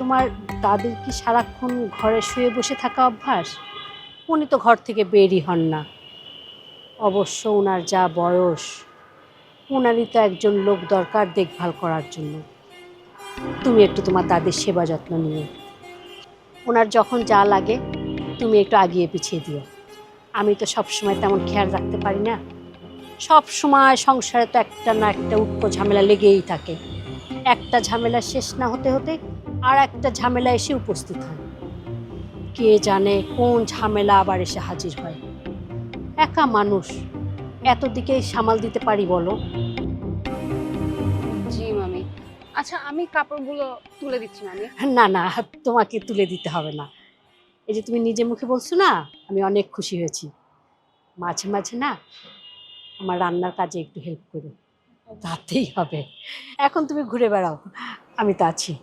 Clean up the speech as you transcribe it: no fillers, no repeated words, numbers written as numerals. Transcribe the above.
তোমার দাদির কি সারাক্ষণ ঘরে শুয়ে বসে থাকা অভ্যাস? উনি তো ঘর থেকে বেরই হন না। অবশ্য ওনার যা বয়স, ওনারই তো একজন লোক দরকার দেখভাল করার জন্য। তুমি একটু তোমার দাদির সেবা যত্ন নিও। ওনার যখন যা লাগে তুমি একটু আগিয়ে পিছিয়ে দিও। আমি তো সবসময় তেমন খেয়াল রাখতে পারি না। সব সময় সংসারে তো একটা না একটা উটকো ঝামেলা লেগেই থাকে। একটা ঝামেলা শেষ না হতে হতে আর একটা ঝামেলা এসে উপস্থিত হয়। কে জানে কোন ঝামেলা আবার এসে হাজির হয়। একা মানুষ, এত দিকেই সামাল দিতে পারি বলো? জি মামি। আচ্ছা আমি কাপড়গুলো তুলে দিচ্ছি মামি। না না, তোমাকে তুলে দিতে হবে না। এই যে তুমি নিজে মুখে বলছো না, আমি অনেক খুশি হয়েছি। মাঝে মাঝে না আমার রান্নার কাজে একটু হেল্প করো, তাতেই হবে। এখন তুমি ঘুরে বেড়াও, আমি তো আছি।